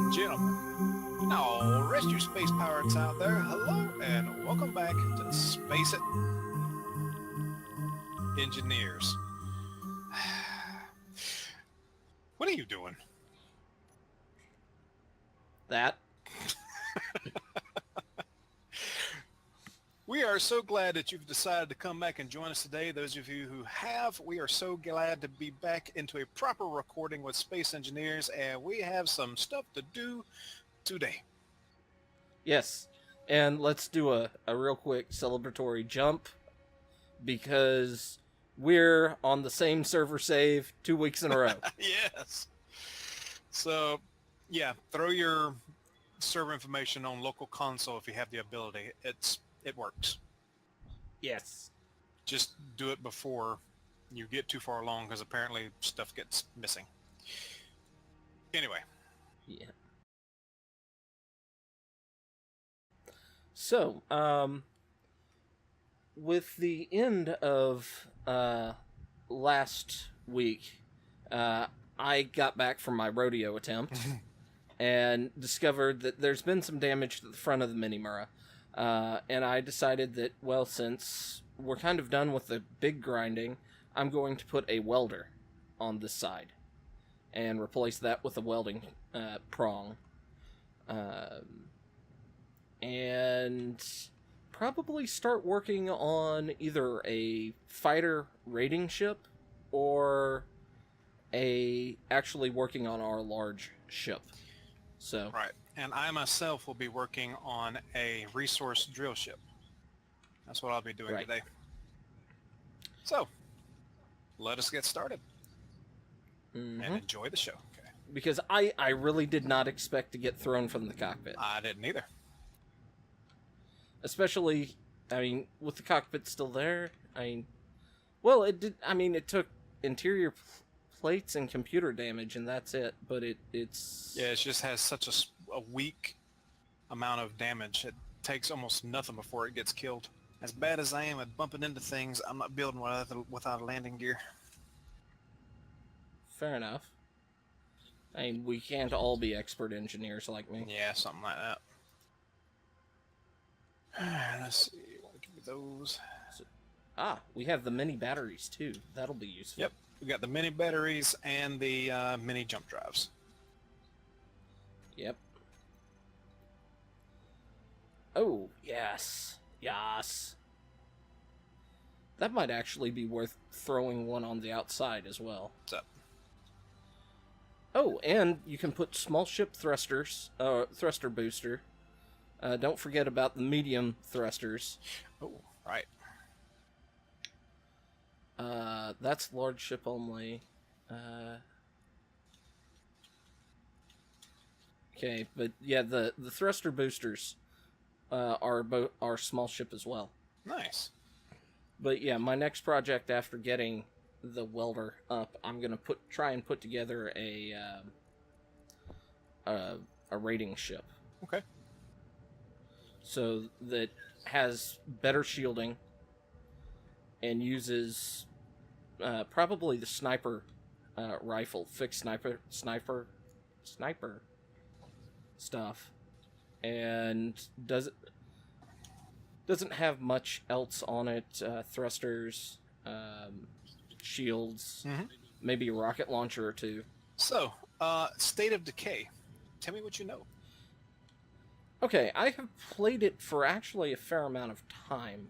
and gentlemen, all rescue space pirates out there, hello and welcome back to Space It Engineers. What are you doing? That. We are so glad that you've decided to come back and join us today. Those of you who have, we are so glad to be back into a proper recording with Space Engineers, and we have some stuff to do today. Yes. And let's do a real quick celebratory jump, because we're on the same server save 2 weeks in a row. Yes. So, yeah, throw your server information on local console if you have the ability. It works. Yes. Just do it before you get too far along, because apparently stuff gets missing. Anyway. Yeah. So, with the end of last week, I got back from my rodeo attempt and discovered that there's been some damage to the front of the Mini Mura. And I decided that, well, since we're kind of done with the big grinding, I'm going to put a welder on this side and replace that with a welding prong. And probably start working on either a fighter raiding ship or actually working on our large ship. So Right. And I myself will be working on a resource drill ship. That's what I'll be doing today. So, let us get started and enjoy the show. Okay. Because I really did not expect to get thrown from the cockpit. I didn't either. Especially, I mean, with the cockpit still there, well, it did. I mean, it took interior plates and computer damage, and that's it. But it's yeah, it just has such a weak amount of damage. It takes almost nothing before it gets killed. As bad as I am at bumping into things, I'm not building without a landing gear. Fair enough. I mean, we can't all be expert engineers like me. Yeah, something like that. Let's see, want to give me those. We have the mini batteries too. That'll be useful. Yep, we got the mini batteries and the mini jump drives. Yep. Oh, yes. Yes. That might actually be worth throwing one on the outside as well. What's up? Oh, and you can put small ship thrusters, thruster booster. Don't forget about the medium thrusters. Oh, right. That's large ship only. Okay, but yeah, the thruster boosters are small ship as well. Nice. But yeah, my next project after getting the welder up, I'm gonna try and put together a raiding ship. Okay. So that has better shielding and uses probably the sniper rifle, fixed sniper stuff, and doesn't have much else on it. Thrusters, shields, maybe a rocket launcher or two. So, State of Decay. Tell me what you know. Okay, I have played it for actually a fair amount of time.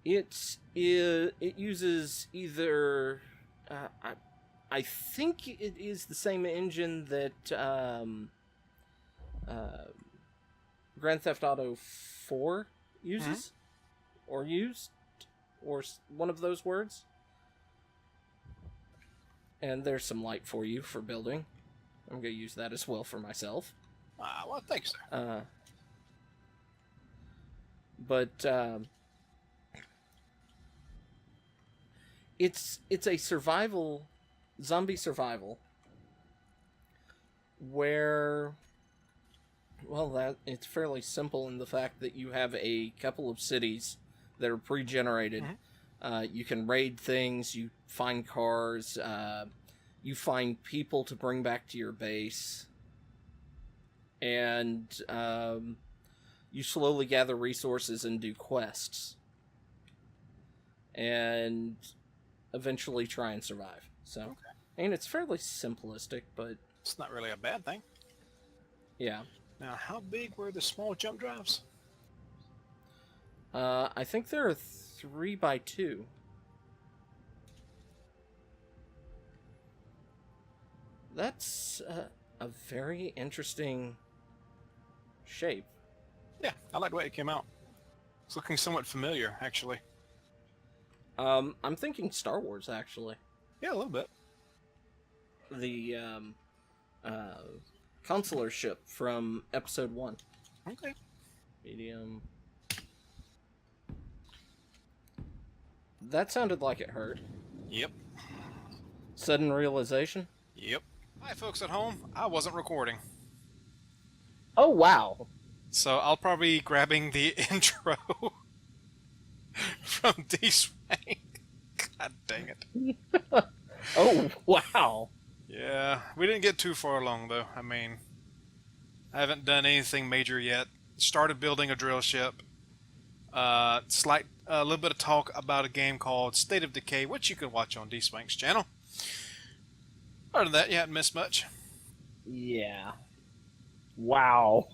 It uses either I think it is the same engine that Grand Theft Auto 4 uses, or used, or one of those words. And there's some light for you for building. I'm going to use that as well for myself. Well, thanks, sir. But it's a zombie survival, where, well, it's fairly simple in the fact that you have a couple of cities that are pre-generated. You can raid things, you find cars, you find people to bring back to your base, and you slowly gather resources and do quests, and eventually try and survive. So, okay. And it's fairly simplistic, but it's not really a bad thing. Yeah. Now, how big were the small jump drives? I think they're 3x2. That's a very interesting shape. Yeah, I like the way it came out. It's looking somewhat familiar, actually. I'm thinking Star Wars, actually. Yeah, a little bit. The consular ship from Episode 1. Okay. Medium. That sounded like it hurt. Yep. Sudden realization? Yep. Hi, folks at home. I wasn't recording. Oh, wow. So I'll probably be grabbing the intro from D-Swing. God dang it. Oh, wow. Yeah, we didn't get too far along, though. I mean, I haven't done anything major yet. Started building a drill ship. A little bit of talk about a game called State of Decay, which you can watch on D-Swank's channel. Other than that, you hadn't missed much. Yeah. Wow.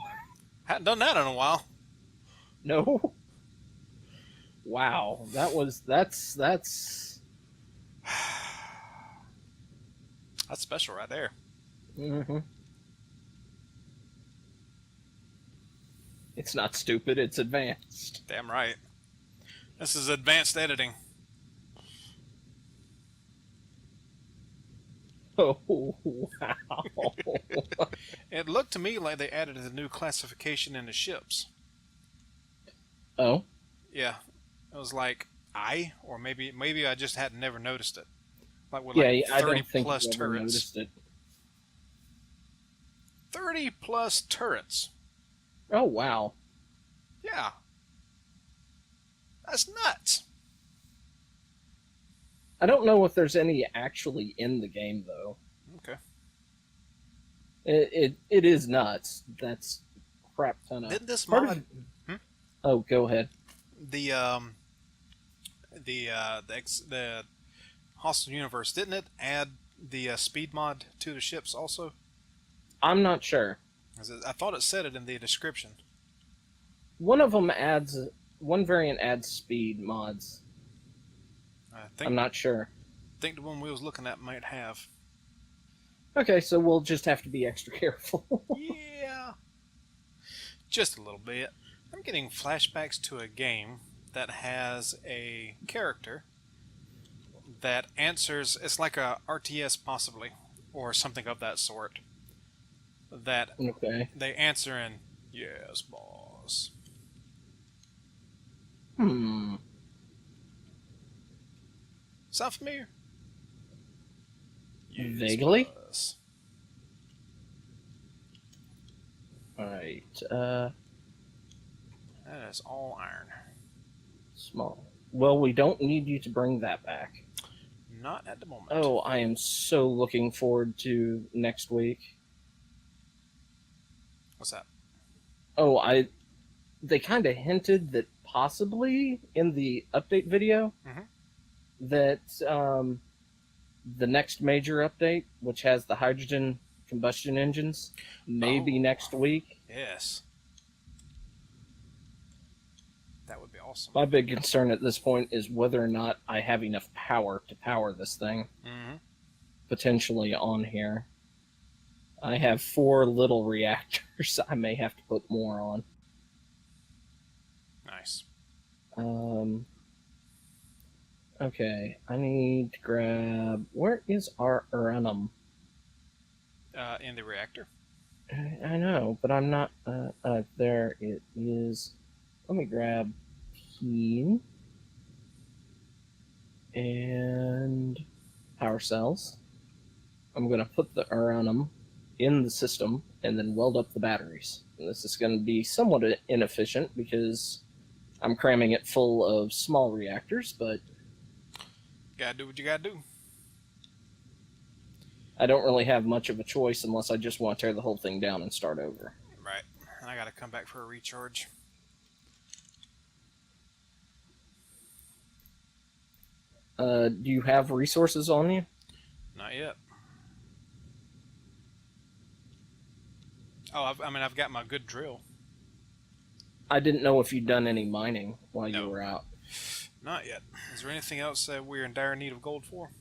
Hadn't done that in a while. No. Wow. That's That's special right there. Mm-hmm. It's not stupid, it's advanced. Damn right. This is advanced editing. Oh, wow. It looked to me like they added a new classification in the ships. Oh? Yeah. It was like I, or maybe I just had never noticed it. Like with Yeah, like 30 I don't think plus you ever turrets. noticed it. 30 plus turrets. Oh, wow. Yeah. That's nuts. I don't know if there's any actually in the game, though. Okay. It is nuts. That's crap ton of... Didn't this Part mod... of... Oh, go ahead. The Hostile Universe, didn't it add the speed mod to the ships also? I'm not sure. I thought it said it in the description. One of them adds... One variant adds speed mods. I'm not sure. I think the one we was looking at might have. Okay, so we'll just have to be extra careful. Yeah. Just a little bit. I'm getting flashbacks to a game that has a character that answers... It's like a RTS, possibly, or something of that sort. That Okay. they answer in, "Yes, boss." Sound familiar? Yes, Vaguely? boss. Alright, That is all iron. small. Well, we don't need you to bring that back. Not at the moment. Oh, I am so looking forward to next week. What's that? Oh, they kind of hinted that possibly in the update video that the next major update, which has the hydrogen combustion engines, may be next week. Yes. That would be awesome. My big concern at this point is whether or not I have enough power to power this thing. Potentially on here. I have 4 little reactors. I may have to put more on. Nice. Okay, I need to grab... Where is our uranum? In the reactor. I know, but I'm not... there it is. Let me grab heme. And power cells. I'm going to put the uranum in the system and then weld up the batteries. And this is going to be somewhat inefficient because I'm cramming it full of small reactors, but... Gotta do what you gotta do. I don't really have much of a choice unless I just want to tear the whole thing down and start over. Right. And I gotta come back for a recharge. Do you have resources on you? Not yet. Oh, I've got my good drill. I didn't know if you'd done any mining while you No. were out. Not yet. Is there anything else that we're in dire need of gold for?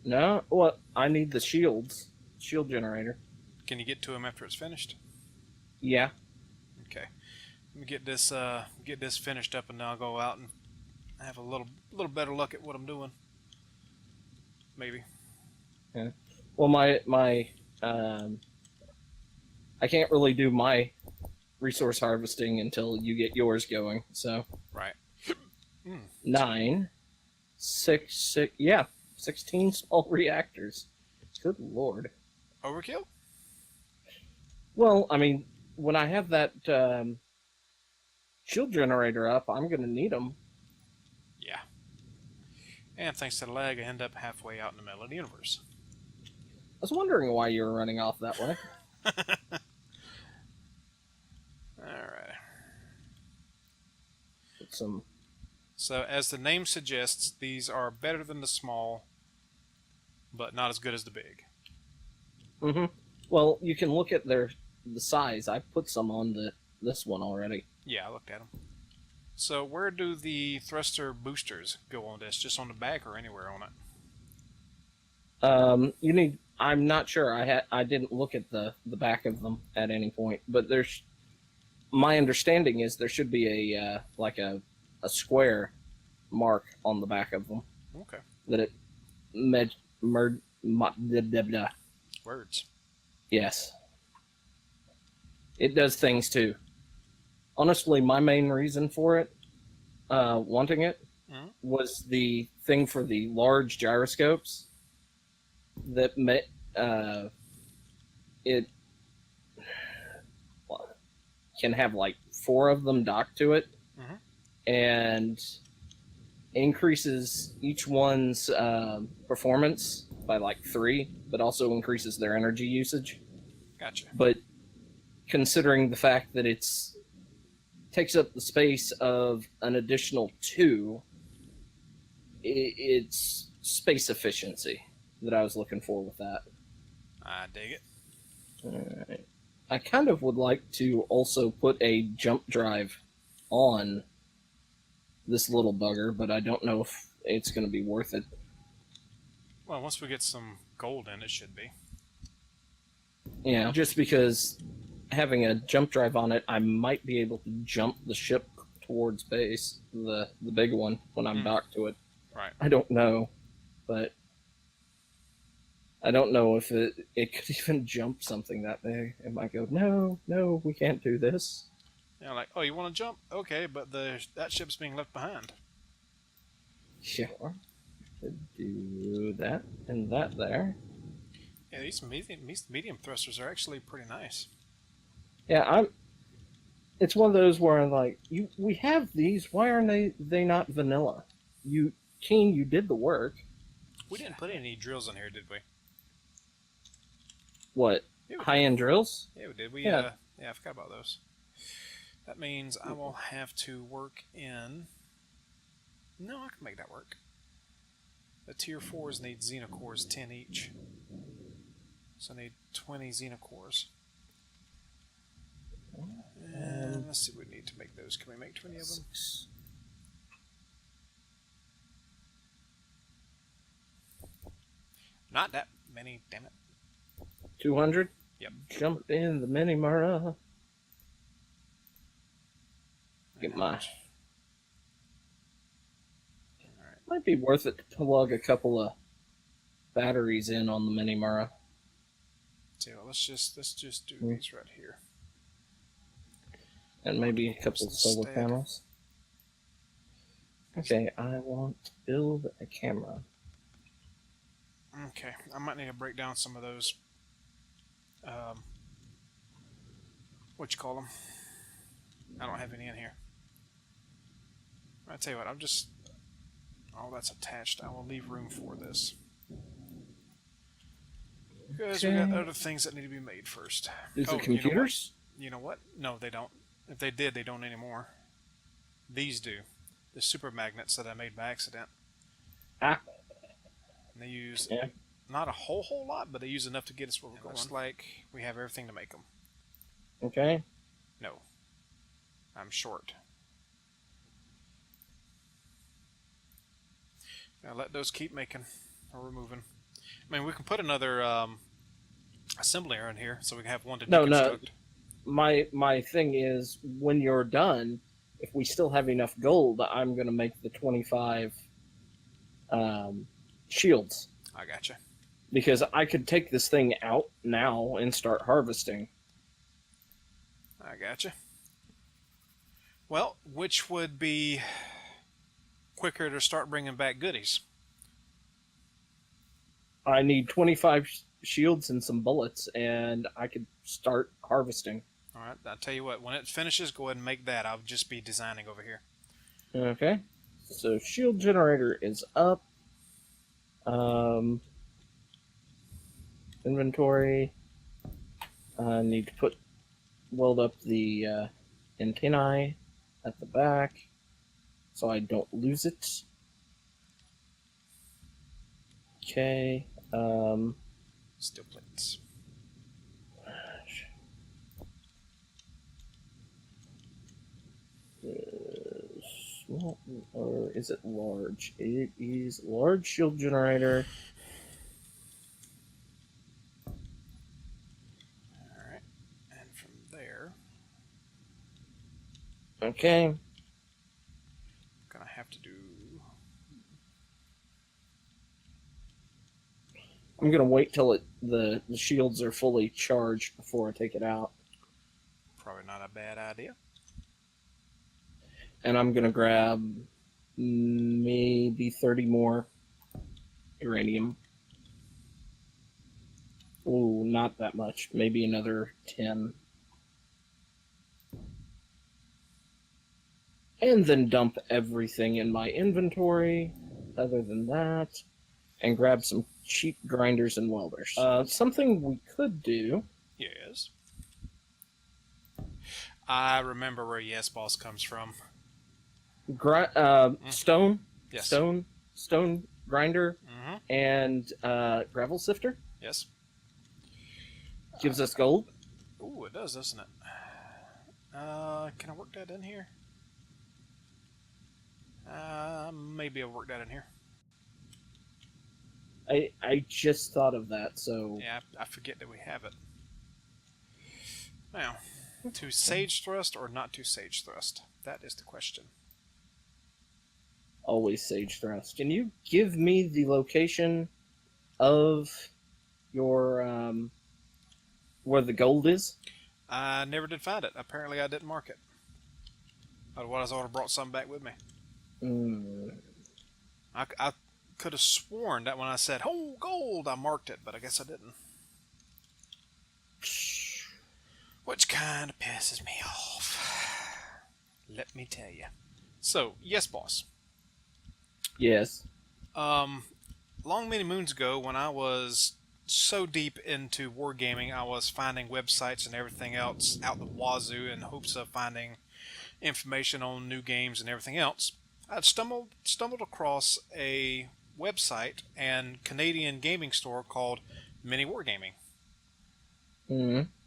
No. Well, I need the shield generator. Can you get to him after it's finished? Yeah. Okay. Let me get this finished up, and then I'll go out and have a little better look at what I'm doing. Maybe. Yeah. Well, I can't really do my resource harvesting until you get yours going. So. Right. 16 small reactors. Good lord. Overkill? Well, I mean, when I have that shield generator up, I'm going to need them. Yeah. And thanks to the lag, I end up halfway out in the middle of the universe. I was wondering why you were running off that way. Alright. Put some... So, as the name suggests, these are better than the small, but not as good as the big. Mm-hmm. Well, you can look at the size. I put some on this one already. Yeah, I looked at them. So, where do the thruster boosters go on this? Just on the back or anywhere on it? You need... I'm not sure. I didn't look at the back of them at any point, but there's... My understanding is there should be a square mark on the back of them. Okay. That it Words. Yes. It does things too. Honestly, my main reason for it, wanting it, was the thing for the large gyroscopes that it can have like 4 of them docked to it, and increases each one's performance by like 3, but also increases their energy usage. Gotcha. But considering the fact that takes up the space of an additional 2, it's space efficiency that I was looking for with that. I dig it. Alright. I kind of would like to also put a jump drive on this little bugger, but I don't know if it's going to be worth it. Well, once we get some gold in, it should be. Yeah, just because having a jump drive on it, I might be able to jump the ship towards base, the big one, when I'm docked to it. Right. I don't know, but I don't know if it could even jump something that big. It might go, no, we can't do this. Yeah, like, oh, you want to jump? Okay, but that ship's being left behind. Sure. Could do that and that there. Yeah, these medium thrusters are actually pretty nice. Yeah, it's one of those where I'm like, we have these. Why aren't they not vanilla? You did the work. We didn't put any drills in here, did we? What? Yeah, high-end drills? Yeah, we did. Yeah. I forgot about those. That means I will have to work in... No, I can make that work. The tier 4s need xenocores, 10 each. So I need 20 xenocores. And let's see what we need to make those. Can we make 20 of them? Not that many, damn it. 200? Yep. Jump in the mini Mara. Get my... Alright. Might be worth it to plug a couple of batteries in on the mini Mara. So let's just do these right here. And maybe a couple of solar panels. Okay, I want to build a camera. Okay, I might need to break down some of those. What you call them? I don't have any in here. I tell you what, all that's attached. I will leave room for this. Because we got other things that need to be made first. Is it computers? You know what? No, they don't. If they did, they don't anymore. These do. The super magnets that I made by accident. Ah. And they use not a whole lot, but they use enough to get us where we're going. Looks like we have everything to make them. Okay. No. I'm short. Now let those keep making or removing. I mean, we can put another assembler in here so we can have one to deconstruct. No. My thing is, when you're done, if we still have enough gold, I'm going to make the 25 shields. I gotcha. Because I could take this thing out now and start harvesting. I gotcha. Well, which would be quicker to start bringing back goodies? I need 25 shields and some bullets, and I could start harvesting. All right, I'll tell you what. When it finishes, go ahead and make that. I'll just be designing over here. Okay. So shield generator is up. Inventory. I need to weld up the antennae at the back so I don't lose it. Okay. Steel plates. Small, or is it large? It is large shield generator. Alright. And from there... Okay. I'm gonna have to do... I'm gonna wait till the shields are fully charged before I take it out. Probably not a bad idea. And I'm gonna grab maybe 30 more uranium. Ooh, not that much. Maybe another 10. And then dump everything in my inventory, other than that, and grab some cheap grinders and welders. Something we could do... Yes. I remember where Yes Boss comes from. Stone? Yes. Stone grinder and gravel sifter? Yes. Gives us gold? Ooh, it does, doesn't it? Can I work that in here? Maybe I'll work that in here. I just thought of that, so... Yeah, I forget that we have it. Now, to sage thrust or not to sage thrust? That is the question. Always sage thrust. Can you give me the location of your, where the gold is? I never did find it. Apparently I didn't mark it. Otherwise I would have brought some back with me. I could have sworn that when I said, oh, gold, I marked it, but I guess I didn't. Which kind of pisses me off. Let me tell you. So, Yes Boss. Yes. Long many moons ago, when I was so deep into wargaming, I was finding websites and everything else out the wazoo in hopes of finding information on new games and everything else. I'd stumbled across a website and Canadian gaming store called Mini Wargaming.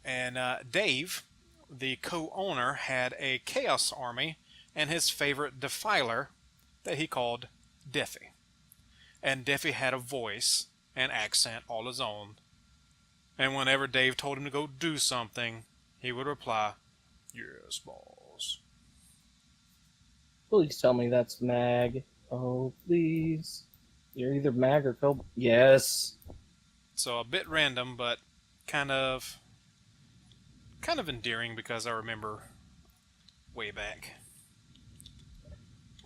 And Dave, the co-owner, had a Chaos Army and his favorite defiler that he called Diffie. And Diffie had a voice and accent all his own. And whenever Dave told him to go do something, he would reply, "Yes, boss." Please tell me that's Mag. Oh, please. You're either Mag or Cobalt. Yes. So a bit random, but kind of endearing because I remember way back.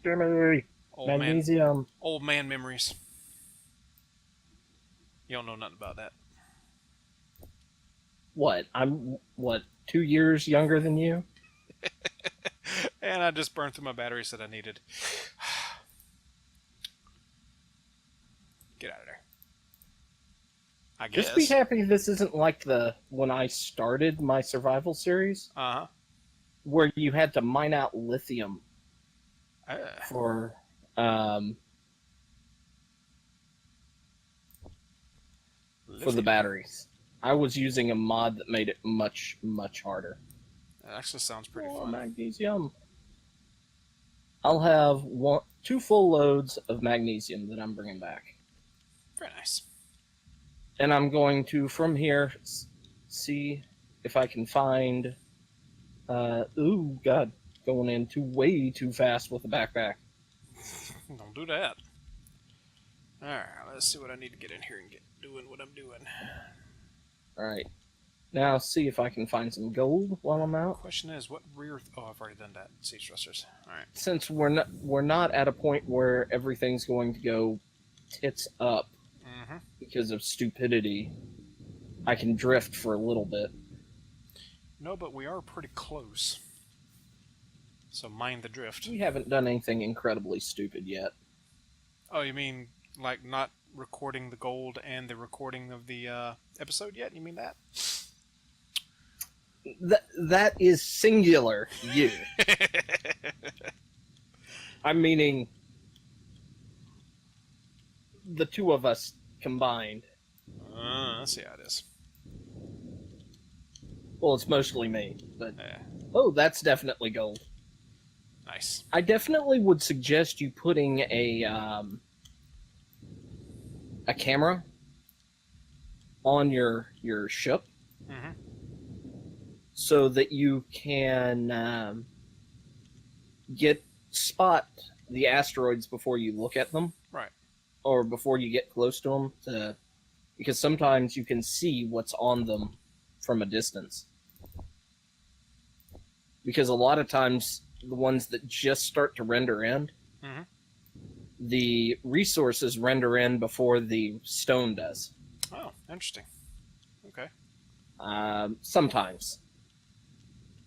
Jimmy. Magnesium. Old man memories. You don't know nothing about that. What? I'm, 2 years younger than you? And I just burned through my batteries that I needed. Get out of there. I guess. Just be happy this isn't like when I started my survival series, where you had to mine out lithium for the batteries. I was using a mod that made it much, much harder. That actually sounds pretty fun. Magnesium. I'll have 2 full loads of magnesium that I'm bringing back. Very nice. And I'm going to, from here, see if I can find... ooh, God. Going in way too fast with the backpack. Don't do that. Alright, let's see what I need to get in here and get doing what I'm doing. Alright. Now see if I can find some gold while I'm out. Question is, what rear... Oh, I've already done that. Siege thrusters. Alright. Since we're not at a point where everything's going to go tits up because of stupidity, I can drift for a little bit. No, but we are pretty close. So mind the drift. We haven't done anything incredibly stupid yet. Oh, you mean like not recording the gold and the recording of the episode yet? You mean that? That is singular, you. I'm meaning the two of us combined. Let's see how it is. Well, it's mostly me, but... Yeah. Oh, that's definitely gold. Nice. I definitely would suggest you putting a camera on your ship so that you can spot the asteroids before you look at them. Right. Or before you get close to them, because sometimes you can see what's on them from a distance. Because a lot of times, the ones that just start to render in, the resources render in before the stone does. Oh, interesting. Okay. Sometimes.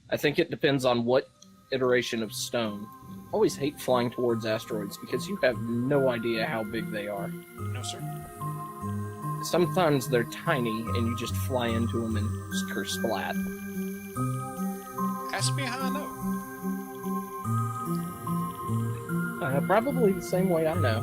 I think it depends on what iteration of stone. I always hate flying towards asteroids because you have no idea how big they are. No, sir. Sometimes they're tiny and you just fly into them and splat. Ask me how I know. Probably the same way I know.